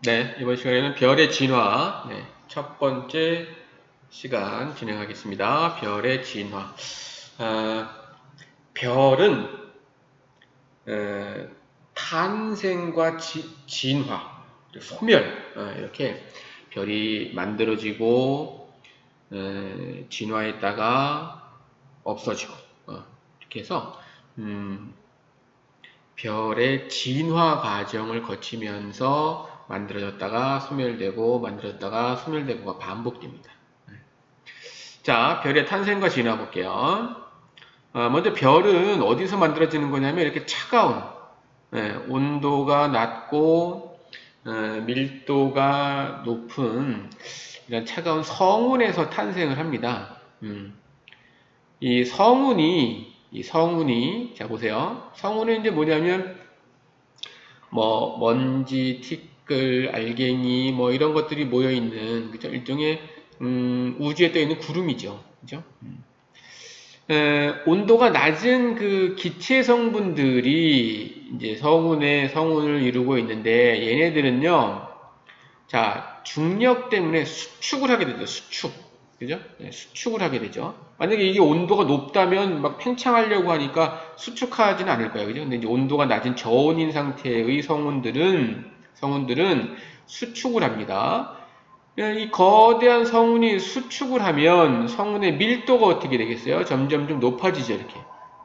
네, 이번 시간에는 별의 진화, 네, 첫 번째 시간 진행하겠습니다. 별의 진화. 별은 탄생과 진화, 소멸, 이렇게 별이 만들어지고 진화했다가 없어지고 이렇게 해서 별의 진화 과정을 거치면서 만들어졌다가 소멸되고 만들어졌다가 소멸되고가 반복됩니다. 자, 별의 탄생과 진화 볼게요. 먼저 별은 어디서 만들어지는 거냐면 이렇게 차가운 온도가 낮고 밀도가 높은 이런 차가운 성운에서 탄생을 합니다. 이 성운이 자 보세요. 성운은 이제 뭐냐면 뭐 먼지, 티끌, 알갱이 뭐 이런 것들이 모여 있는 그죠? 일종의 우주에 떠 있는 구름이죠. 그죠? 온도가 낮은 그 기체 성분들이 이제 성운을 이루고 있는데 얘네들은요. 자, 중력 때문에 수축을 하게 되죠. 수축. 그죠? 네, 수축을 하게 되죠. 만약에 이게 온도가 높다면 막 팽창하려고 하니까 수축하지는 않을 거예요. 그죠? 근데 이제 온도가 낮은 저온인 상태의 성운들은 수축을 합니다. 이 거대한 성운이 수축을 하면 성운의 밀도가 어떻게 되겠어요? 점점 좀 높아지죠. 이렇게.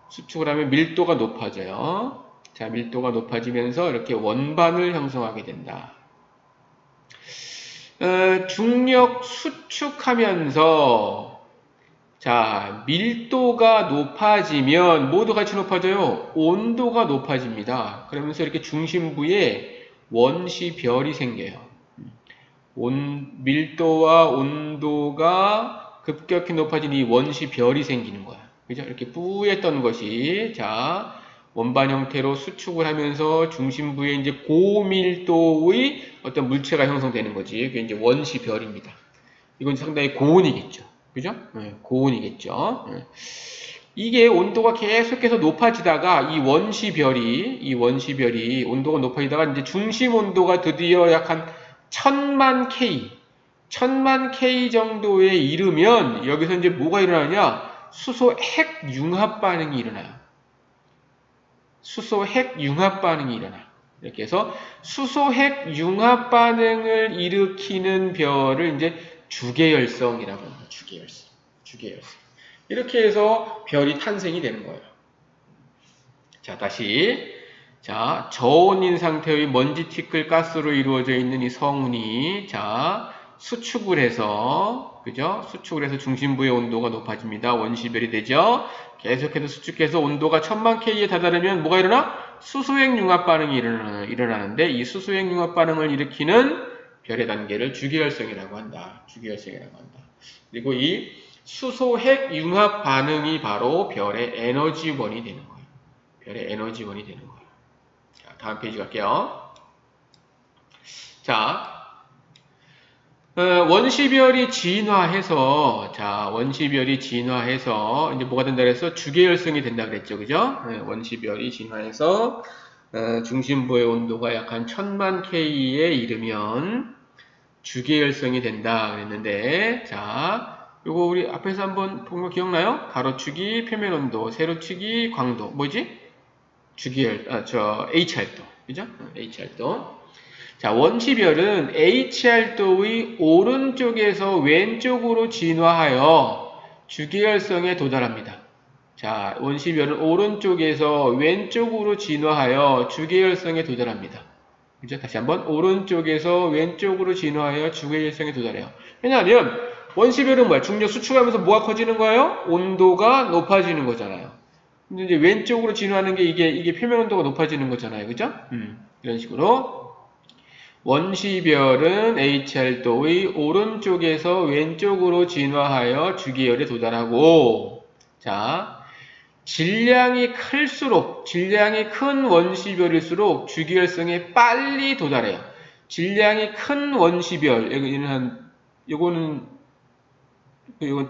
수축을 하면 밀도가 높아져요. 자, 밀도가 높아지면서 이렇게 원반을 형성하게 된다. 중력 수축하면서 자 밀도가 높아지면 뭐도 같이 높아져요? 온도가 높아집니다. 그러면서 이렇게 중심부에 원시별이 생겨요. 밀도와 온도가 급격히 높아진 이 원시별이 생기는 거야. 그죠? 이렇게 뿌였던 것이 자 원반 형태로 수축을 하면서 중심부에 이제 고밀도의 어떤 물체가 형성되는 거지. 그게 이제 원시별입니다. 이건 상당히 고온이겠죠. 그죠? 네, 고온이겠죠. 네. 이게 온도가 계속해서 높아지다가 이 원시별이 온도가 높아지다가 이제 중심 온도가 드디어 약 한 1000만 K 정도에 이르면 여기서 이제 뭐가 일어나냐? 수소 핵융합 반응이 일어나요. 수소 핵융합 반응이 일어나요. 이렇게 해서 수소 핵융합 반응을 일으키는 별을 이제 주계열성이라고 합니다. 주계열성. 이렇게 해서 별이 탄생이 되는 거예요. 자, 다시. 자, 저온인 상태의 먼지 티끌 가스로 이루어져 있는 이 성운이, 자, 수축을 해서, 그죠? 수축을 해서 중심부의 온도가 높아집니다. 원시별이 되죠? 계속해서 수축해서 온도가 1000만 K에 다다르면 뭐가 일어나? 수소핵 융합 반응이 일어나는데 이 수소핵 융합 반응을 일으키는 별의 단계를 주계열성이라고 한다. 그리고 이 수소핵 융합 반응이 바로 별의 에너지원이 되는 거예요. 자, 다음 페이지 갈게요. 자, 원시별이 진화해서 이제 뭐가 된다 그랬어? 주계열성이 된다 그랬죠, 그죠? 원시별이 진화해서 중심부의 온도가 약 한 1000만 K에 이르면 주계열성이 된다 그랬는데, 자, 요거 우리 앞에서 한번 본 거 기억나요? 가로축이 표면온도, 세로축이 광도, 뭐지? H활도, 그죠? H활도. 자, 원시별은 H활도의 오른쪽에서 왼쪽으로 진화하여 주계열성에 도달합니다. 자, 원시별은 오른쪽에서 왼쪽으로 진화하여 주계열성에 도달합니다. 그죠? 다시 한번 오른쪽에서 왼쪽으로 진화하여 주계열성에 도달해요. 왜냐하면 원시별은 뭐야? 중력 수축하면서 뭐가 커지는 거예요? 온도가 높아지는 거잖아요. 근데 이제 왼쪽으로 진화하는 게 이게 표면 온도가 높아지는 거잖아요. 그죠? 이런 식으로 원시별은 H활도의 오른쪽에서 왼쪽으로 진화하여 주계열에 도달하고, 자, 질량이 큰 원시별일수록 주계열성에 빨리 도달해요. 질량이 큰 원시별, 이거는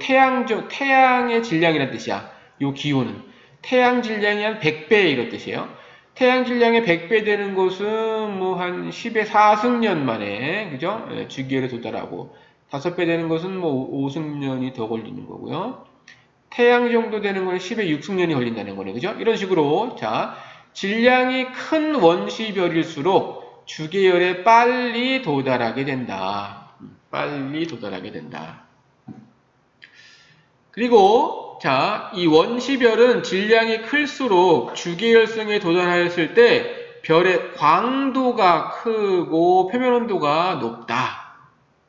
태양의 질량이라는 뜻이야. 요 기호는 태양 질량이 한 100배 이런 뜻이에요. 태양 질량의 100배 되는 것은 뭐 한 10의 4승년 만에, 그죠? 예, 주기율에 도달하고, 5배 되는 것은 뭐 5승년이 더 걸리는 거고요. 태양 정도 되는 거는 10의 6승년이 걸린다는 거네, 그죠? 이런 식으로, 자, 질량이 큰 원시별일수록 주기율에 빨리 도달하게 된다. 빨리 도달하게 된다. 그리고 자, 이 원시별은 질량이 클수록 주기율성에 도달하였을 때 별의 광도가 크고 표면 온도가 높다.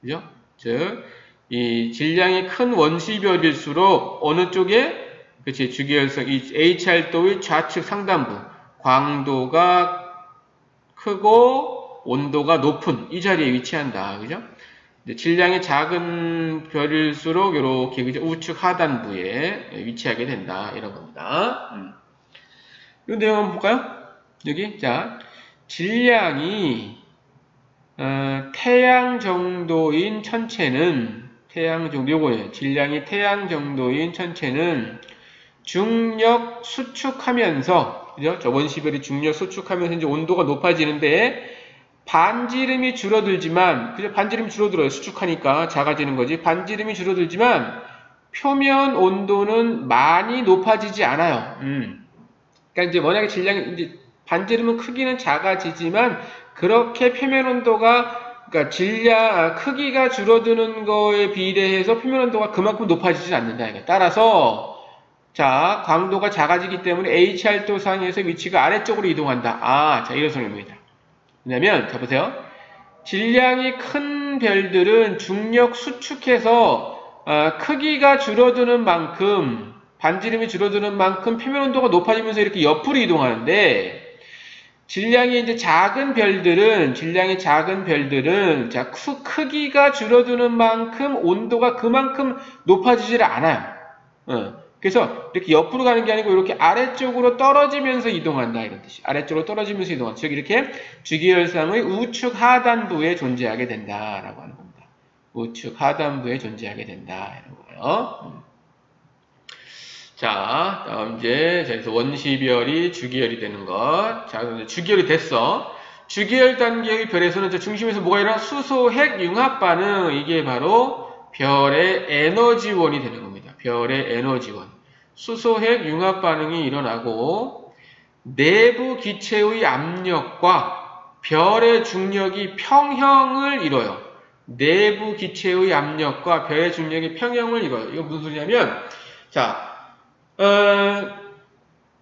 그죠? 즉, 이 질량이 큰 원시별일수록 어느 쪽에 그치 주기율성 이 HR도의 좌측 상단부 광도가 크고 온도가 높은 이 자리에 위치한다. 그죠? 질량이 작은 별일수록 이렇게 그죠? 우측 하단부에 위치하게 된다. 이런 겁니다. 이 내용 한번 볼까요? 여기 자 질량이 태양 정도인 천체는 태양 정도 요거예요. 질량이 태양 정도인 천체는 중력 수축하면서 그죠? 저 원시별이 중력 수축하면서 이제 온도가 높아지는데 반지름이 줄어들지만 그죠? 반지름이 줄어들어요. 수축하니까 작아지는 거지. 반지름이 줄어들지만 표면 온도는 많이 높아지지 않아요. 그러니까 이제 만약에 질량이 이제 반지름은 크기는 작아지지만 그렇게 표면 온도가 그러니까 질량 크기가 줄어드는 거에 비례해서 표면 온도가 그만큼 높아지지 않는다. 따라서 자 광도가 작아지기 때문에 HR도 상에서 위치가 아래쪽으로 이동한다. 아, 자 이런 소리입니다. 왜냐면 자 보세요. 질량이 큰 별들은 중력 수축해서 크기가 줄어드는 만큼 반지름이 줄어드는 만큼 표면 온도가 높아지면서 이렇게 옆으로 이동하는데 질량이 이제 작은 별들은 자 크기가 줄어드는 만큼 온도가 그만큼 높아지질 않아요. 그래서 이렇게 옆으로 가는 게 아니고 이렇게 아래쪽으로 떨어지면서 이동한다 이런 뜻이. 아래쪽으로 떨어지면서 이동한다. 즉 이렇게 주기율상의 우측 하단부에 존재하게 된다라고 하는 겁니다. 우측 하단부에 존재하게 된다 이런 거예요. 자, 다음 이제 여기서 원시별이 주기율이 되는 것. 자, 주기율이 됐어. 주기율 단계의 별에서는 저 중심에서 뭐가 일어나? 수소 핵 융합 반응. 이게 바로 별의 에너지원이 되는 겁니다. 별의 에너지원. 수소 핵 융합 반응이 일어나고 내부 기체의 압력과 별의 중력이 평형을 이뤄요. 내부 기체의 압력과 별의 중력이 평형을 이뤄요. 이거 무슨 소리냐면 자,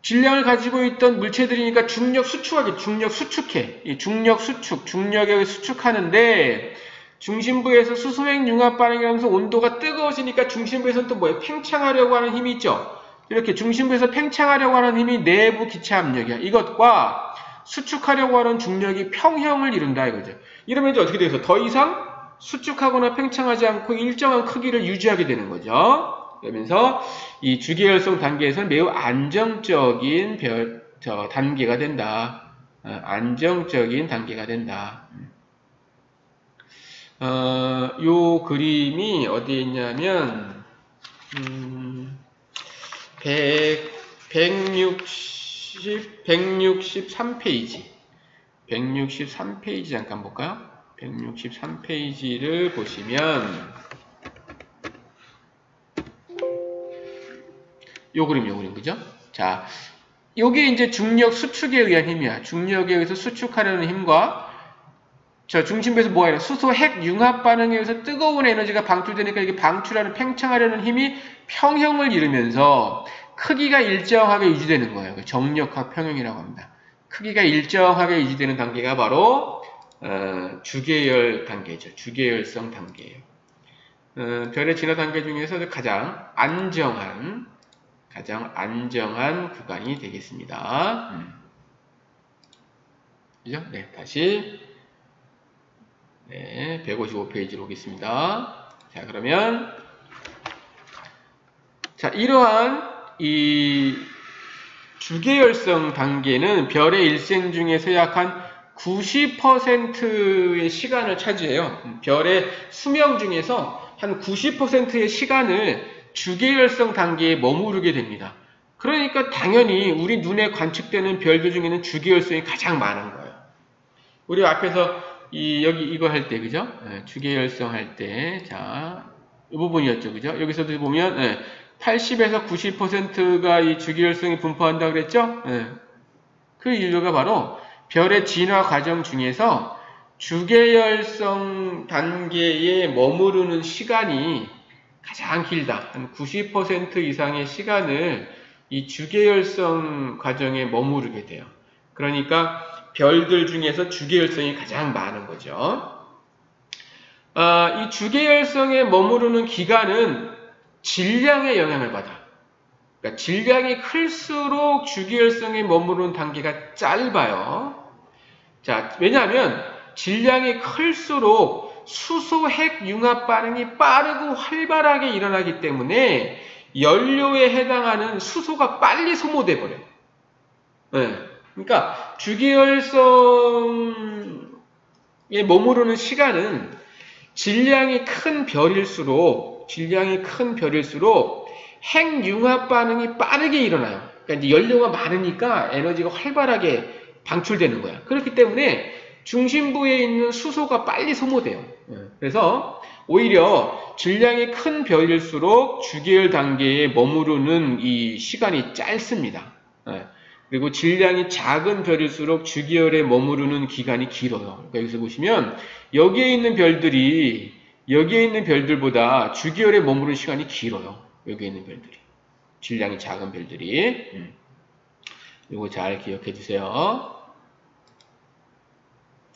질량을 가지고 있던 물체들이니까 중력 수축하게, 중력 수축해. 이 중력 수축, 중력에 수축하는데, 중심부에서 수소핵 융합 반응이 하면서 온도가 뜨거워지니까 중심부에서는 또 뭐예요? 팽창하려고 하는 힘이 있죠? 이렇게 중심부에서 팽창하려고 하는 힘이 내부 기체 압력이야. 이것과 수축하려고 하는 중력이 평형을 이룬다 이거죠. 이러면 이제 어떻게 돼서 더 이상 수축하거나 팽창하지 않고 일정한 크기를 유지하게 되는 거죠. 그러면서 이 주기율성 단계에서는 매우 안정적인 단계가 된다. 안정적인 단계가 된다. 요 그림이 어디에 있냐면 163페이지 163페이지 잠깐 볼까요? 163페이지를 보시면 요 그림, 그죠? 자, 요게 이제 중력 수축에 의한 힘이야. 중력에 의해서 수축하려는 힘과 저 중심부에서 뭐가 일어나? 수소 핵 융합 반응에 의해서 뜨거운 에너지가 방출되니까 이게 방출하는 팽창하려는 힘이 평형을 이루면서 크기가 일정하게 유지되는 거예요. 정력학 평형이라고 합니다. 크기가 일정하게 유지되는 단계가 바로 주계열 단계죠. 주계열성 단계예요. 별의 진화 단계 중에서 가장 안정한 구간이 되겠습니다. 그죠? 네, 다시 155페이지로 오겠습니다. 자, 그러면 자, 이러한 이 주계열성 단계는 별의 일생 중에서 약 한 90%의 시간을 차지해요. 별의 수명 중에서 한 90%의 시간을 주계열성 단계에 머무르게 됩니다. 그러니까 당연히 우리 눈에 관측되는 별들 중에는 주계열성이 가장 많은 거예요. 우리 앞에서 여기 이거 할 때, 그죠? 주계열성 할 때, 자, 이 부분이었죠, 그죠? 여기서도 보면 80에서 90%가 이 주계열성이 분포한다 그랬죠? 그 이유가 바로 별의 진화 과정 중에서 주계열성 단계에 머무르는 시간이 가장 길다. 한 90% 이상의 시간을 이 주계열성 과정에 머무르게 돼요. 그러니까 별들 중에서 주계열성이 가장 많은 거죠. 이 주계열성에 머무르는 기간은 질량의 영향을 받아. 그러니까 질량이 클수록 주계열성에 머무르는 단계가 짧아요. 자, 왜냐하면 질량이 클수록 수소 핵 융합 반응이 빠르고 활발하게 일어나기 때문에 연료에 해당하는 수소가 빨리 소모돼 버려요. 그러니까 주계열성에 머무르는 시간은 질량이 큰 별일수록 핵 융합 반응이 빠르게 일어나요. 그러니까 이제 연료가 많으니까 에너지가 활발하게 방출되는 거야. 그렇기 때문에 중심부에 있는 수소가 빨리 소모돼요. 그래서 오히려 질량이 큰 별일수록 주계열 단계에 머무르는 이 시간이 짧습니다. 그리고 질량이 작은 별일수록 주계열에 머무르는 기간이 길어요. 그러니까 여기서 보시면 여기에 있는 별들보다 주계열에 머무르는 시간이 길어요. 여기에 있는 별들이. 질량이 작은 별들이. 이거 잘 기억해 주세요.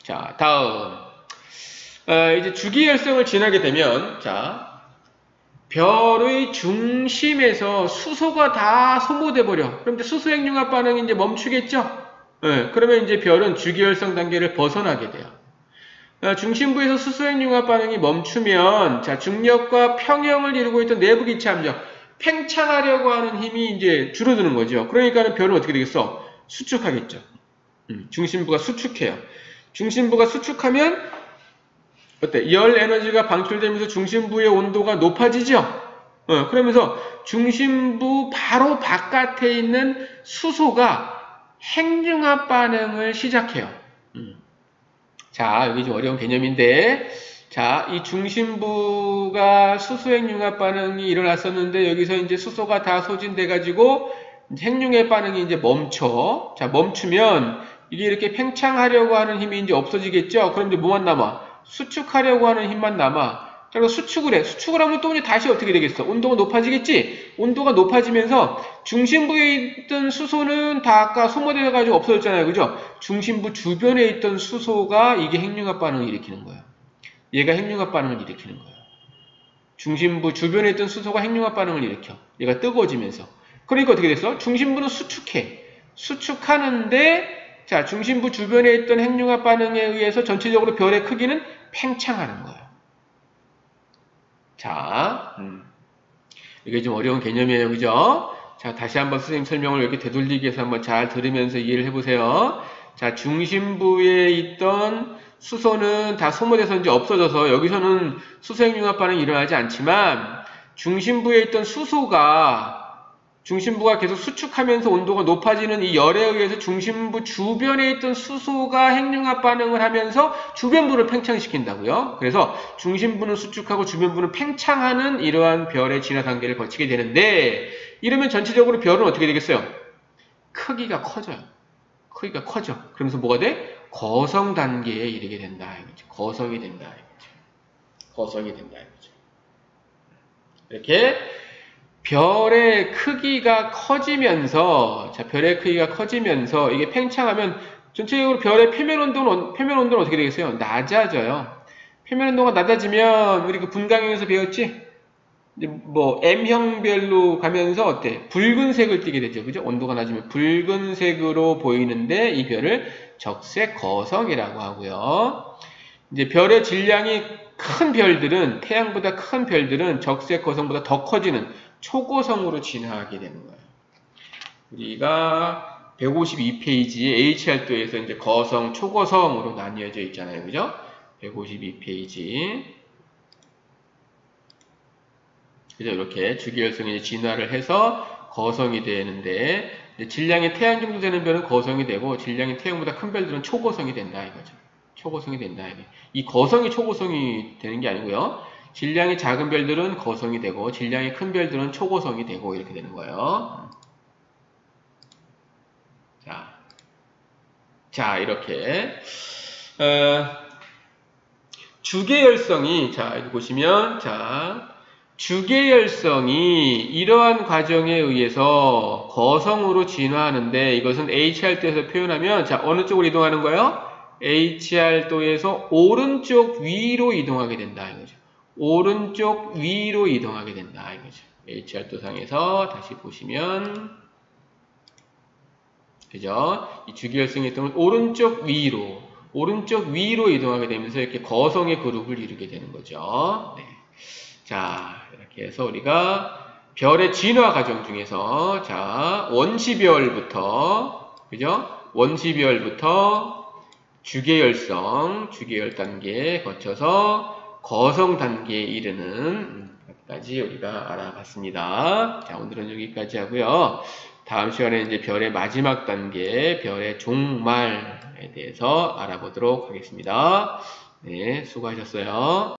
자, 다음. 이제 주기열성을 지나게 되면, 자, 별의 중심에서 수소가 다 소모돼 버려. 그럼 이제 수소 핵융합 반응이 이제 멈추겠죠? 그러면 이제 별은 주기열성 단계를 벗어나게 돼요. 중심부에서 수소 핵융합 반응이 멈추면, 자, 중력과 평형을 이루고 있던 내부 기체 압력, 팽창하려고 하는 힘이 이제 줄어드는 거죠. 그러니까는 별은 어떻게 되겠어? 수축하겠죠. 중심부가 수축해요. 중심부가 수축하면 어때? 열 에너지가 방출되면서 중심부의 온도가 높아지죠? 그러면서 중심부 바로 바깥에 있는 수소가 핵융합 반응을 시작해요. 자, 여기 좀 어려운 개념인데, 자, 이 중심부가 수소 핵융합 반응이 일어났었는데, 여기서 이제 수소가 다 소진돼가지고, 핵융합 반응이 이제 멈춰. 자, 멈추면, 이게 이렇게 팽창하려고 하는 힘이 이제 없어지겠죠? 그럼 이제 뭐만 남아? 수축하려고 하는 힘만 남아. 자, 그래서 수축을 해. 수축을 하면 또 이제 다시 어떻게 되겠어? 온도가 높아지겠지? 온도가 높아지면서 중심부에 있던 수소는 다 아까 소모되어가지고 없어졌잖아요. 그죠? 중심부 주변에 있던 수소가 이게 핵융합 반응을 일으키는 거예요. 얘가 핵융합 반응을 일으키는 거예요. 중심부 주변에 있던 수소가 핵융합 반응을 일으켜. 얘가 뜨거워지면서. 그러니까 어떻게 됐어? 중심부는 수축해. 수축하는데 자, 중심부 주변에 있던 핵융합 반응에 의해서 전체적으로 별의 크기는 팽창하는 거예요. 자, 이게 좀 어려운 개념이에요. 그죠? 자, 다시 한번 선생님 설명을 이렇게 되돌리기 위해서 한번 잘 들으면서 이해를 해보세요. 자, 중심부에 있던 수소는 다 소모돼서 이제 없어져서 여기서는 수소 핵융합 반응이 일어나지 않지만 중심부에 있던 중심부가 계속 수축하면서 온도가 높아지는 이 열에 의해서 중심부 주변에 있던 수소가 핵융합 반응을 하면서 주변부를 팽창시킨다고요. 그래서 중심부는 수축하고 주변부는 팽창하는 이러한 별의 진화 단계를 거치게 되는데 이러면 전체적으로 별은 어떻게 되겠어요? 크기가 커져요. 크기가 커져. 그러면서 뭐가 돼? 거성 단계에 이르게 된다. 이거죠. 거성이 된다. 이거죠. 거성이 된다. 이거죠. 이렇게 별의 크기가 커지면서, 자, 별의 크기가 커지면서 이게 팽창하면 전체적으로 별의 표면 온도는 어떻게 되겠어요? 낮아져요. 표면 온도가 낮아지면 우리 그 분광형에서 배웠지? 이제 뭐 M형 별로 가면서 어때? 붉은색을 띠게 되죠. 그죠? 온도가 낮으면 붉은색으로 보이는데 이 별을 적색 거성이라고 하고요. 이제 별의 질량이 큰 별들은 태양보다 큰 별들은 적색 거성보다 더 커지는 초고성으로 진화하게 되는 거예요. 우리가 152페이지에 H활도에서 이제 거성, 초고성으로 나뉘어져 있잖아요. 그죠? 152페이지. 그죠? 이렇게 주기열성이 진화를 해서 거성이 되는데 질량이 태양 정도 되는 별은 거성이 되고 질량이 태양보다 큰 별들은 초고성이 된다 이거죠. 초고성이 된다. 이 거성이 초고성이 되는 게 아니고요. 질량이 작은 별들은 거성이 되고 질량이 큰 별들은 초고성이 되고 이렇게 되는 거예요. 자 이렇게 주계열성이 자 여기 보시면 주계열성이 이러한 과정에 의해서 거성으로 진화하는데 이것은 HR도에서 표현하면 자 어느 쪽으로 이동하는 거예요? HR도에서 오른쪽 위로 이동하게 된다 이거죠. 오른쪽 위로 이동하게 된다 이거죠. HR도상에서 다시 보시면 그죠? 이 주기열성의 이동은 오른쪽 위로 이동하게 되면서 이렇게 거성의 그룹을 이루게 되는 거죠. 네. 자, 이렇게 해서 우리가 별의 진화 과정 중에서 자, 원시별부터 그죠? 원시별부터 주계열성, 주계열 단계에 거쳐서 거성 단계에 이르는 까지 우리가 알아봤습니다. 자, 오늘은 여기까지 하고요. 다음 시간에 이제 별의 마지막 단계, 별의 종말에 대해서 알아보도록 하겠습니다. 네, 수고하셨어요.